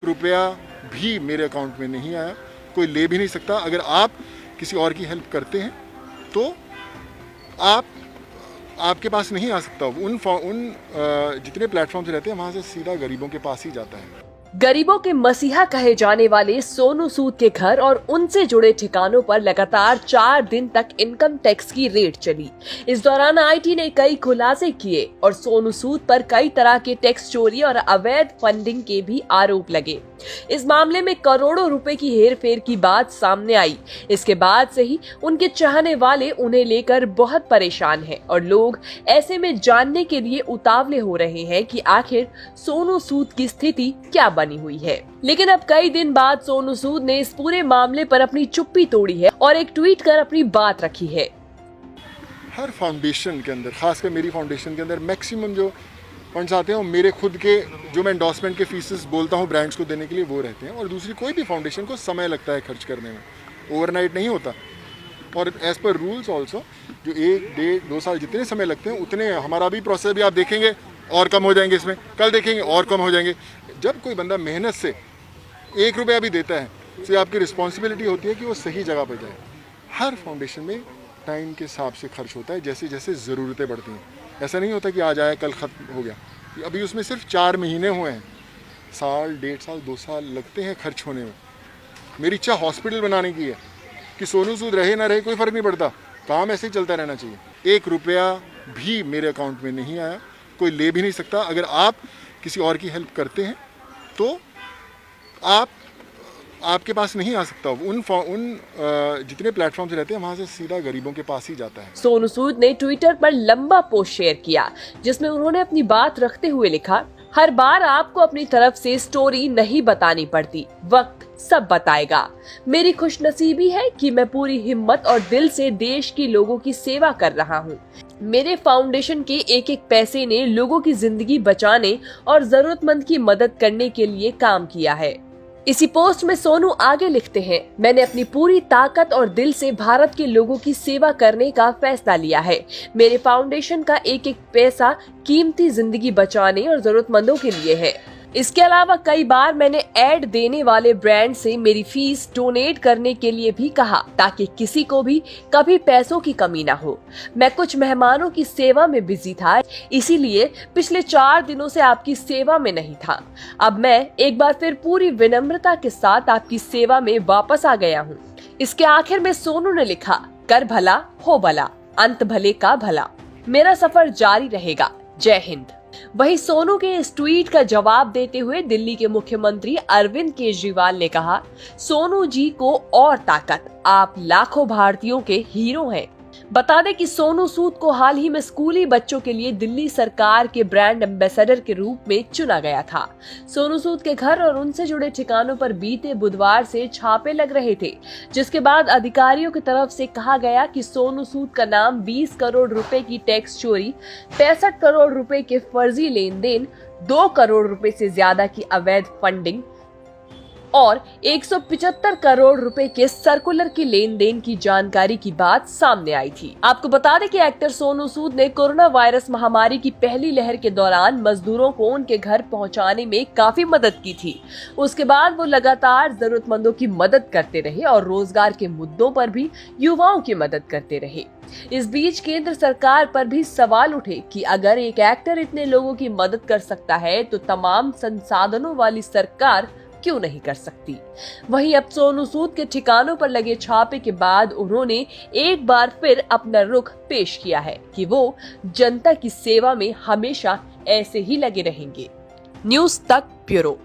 रुपया भी मेरे अकाउंट में नहीं आया, कोई ले भी नहीं सकता। अगर आप किसी और की हेल्प करते हैं तो आपके पास नहीं आ सकता। उन जितने प्लेटफॉर्म्स रहते हैं वहाँ से सीधा गरीबों के पास ही जाता है। गरीबों के मसीहा कहे जाने वाले सोनू सूद के घर और उनसे जुड़े ठिकानों पर लगातार 4 दिन तक इनकम टैक्स की रेड चली। इस दौरान आईटी ने कई खुलासे किए और सोनू सूद पर कई तरह के टैक्स चोरी और अवैध फंडिंग के भी आरोप लगे। इस मामले में करोड़ों रुपए की हेरफेर की बात सामने आई। इसके बाद से ही उनके चाहने वाले उन्हें लेकर बहुत परेशान हैं और लोग ऐसे में जानने के लिए उतावले हो रहे हैं कि आखिर सोनू सूद की स्थिति क्या बनी हुई है। लेकिन अब कई दिन बाद सोनू सूद ने इस पूरे मामले पर अपनी चुप्पी तोड़ी है और एक ट्वीट कर अपनी बात रखी है। हर फाउंडेशन के अंदर, खासकर मेरी फाउंडेशन के अंदर, मैक्सिमम जो फंड्स आते हैं वो मेरे खुद के, जो मैं एंडोर्समेंट के फीसेस बोलता हूँ ब्रांड्स को देने के लिए, वो रहते हैं। और दूसरी, कोई भी फाउंडेशन को समय लगता है खर्च करने में, ओवरनाइट नहीं होता। और एज पर रूल्स ऑल्सो जो 1, 1.5, 2 साल जितने समय लगते हैं उतने हमारा भी प्रोसेस भी आप देखेंगे और कम हो जाएंगे, इसमें कल देखेंगे और कम हो जाएंगे। जब कोई बंदा मेहनत से 1 रुपया भी देता है तो आपकी रिस्पॉन्सिबिलिटी होती है कि वो सही जगह पर जाए। हर फाउंडेशन में टाइम के हिसाब से खर्च होता है, जैसे जैसे ज़रूरतें बढ़ती हैं। ऐसा नहीं होता कि आज आया कल ख़त्म हो गया। अभी उसमें सिर्फ 4 महीने हुए हैं, साल, 1.5 साल, 2 साल लगते हैं खर्च होने में। मेरी इच्छा हॉस्पिटल बनाने की है कि सोनू सूद रहे ना रहे कोई फ़र्क नहीं पड़ता, काम ऐसे ही चलता रहना चाहिए। 1 रुपया भी मेरे अकाउंट में नहीं आया, कोई ले भी नहीं सकता। अगर आप किसी और की हेल्प करते हैं तो आपके पास नहीं आ सकता। जितने प्लेटफॉर्म्स रहते हैं वहाँ से सीधा गरीबों के पास ही जाता है। सोनू सूद ने ट्विटर पर लंबा पोस्ट शेयर किया जिसमें उन्होंने अपनी बात रखते हुए लिखा, हर बार आपको अपनी तरफ से स्टोरी नहीं बतानी पड़ती, वक्त सब बताएगा। मेरी खुशनसीबी है कि मैं पूरी हिम्मत और दिल से देश के लोगों की सेवा कर रहा हूँ। मेरे फाउंडेशन के एक एक पैसे ने लोगों की जिंदगी बचाने और जरूरतमंद की मदद करने के लिए काम किया है। इसी पोस्ट में सोनू आगे लिखते हैं, मैंने अपनी पूरी ताकत और दिल से भारत के लोगों की सेवा करने का फैसला लिया है। मेरे फाउंडेशन का एक एक पैसा कीमती जिंदगी बचाने और जरूरतमंदों के लिए है। इसके अलावा कई बार मैंने ऐड देने वाले ब्रांड से मेरी फीस डोनेट करने के लिए भी कहा ताकि किसी को भी कभी पैसों की कमी ना हो। मैं कुछ मेहमानों की सेवा में बिजी था, इसीलिए पिछले 4 दिनों से आपकी सेवा में नहीं था। अब मैं एक बार फिर पूरी विनम्रता के साथ आपकी सेवा में वापस आ गया हूँ। इसके आखिर में सोनू ने लिखा, कर भला हो भला, अंत भले का भला, मेरा सफर जारी रहेगा, जय हिंद। वहीं सोनू के इस ट्वीट का जवाब देते हुए दिल्ली के मुख्यमंत्री अरविंद केजरीवाल ने कहा, सोनू जी को और ताकत, आप लाखों भारतीयों के हीरो हैं। बता दें कि सोनू सूद को हाल ही में स्कूली बच्चों के लिए दिल्ली सरकार के ब्रांड एम्बेसडर के रूप में चुना गया था। सोनू सूद के घर और उनसे जुड़े ठिकानों पर बीते बुधवार से छापे लग रहे थे, जिसके बाद अधिकारियों की तरफ से कहा गया कि सोनू सूद का नाम 20 करोड़ रुपए की टैक्स चोरी, 65 करोड़ रुपए के फर्जी लेन देन, 2 करोड़ रुपए से ज्यादा की अवैध फंडिंग और 175 करोड़ रुपए के सर्कुलर की लेन देन की जानकारी की बात सामने आई थी। आपको बता दें कि एक्टर सोनू सूद ने कोरोना वायरस महामारी की पहली लहर के दौरान मजदूरों को उनके घर पहुंचाने में काफी मदद की थी। उसके बाद वो लगातार जरूरतमंदों की मदद करते रहे और रोजगार के मुद्दों पर भी युवाओं की मदद करते रहे। इस बीच केंद्र सरकार पर भी सवाल उठे कि अगर एक एक्टर इतने लोगों की मदद कर सकता है तो तमाम संसाधनों वाली सरकार क्यों नहीं कर सकती। वहीं अब सोनू सूद के ठिकानों पर लगे छापे के बाद उन्होंने एक बार फिर अपना रुख पेश किया है कि वो जनता की सेवा में हमेशा ऐसे ही लगे रहेंगे। न्यूज़ तक ब्यूरो।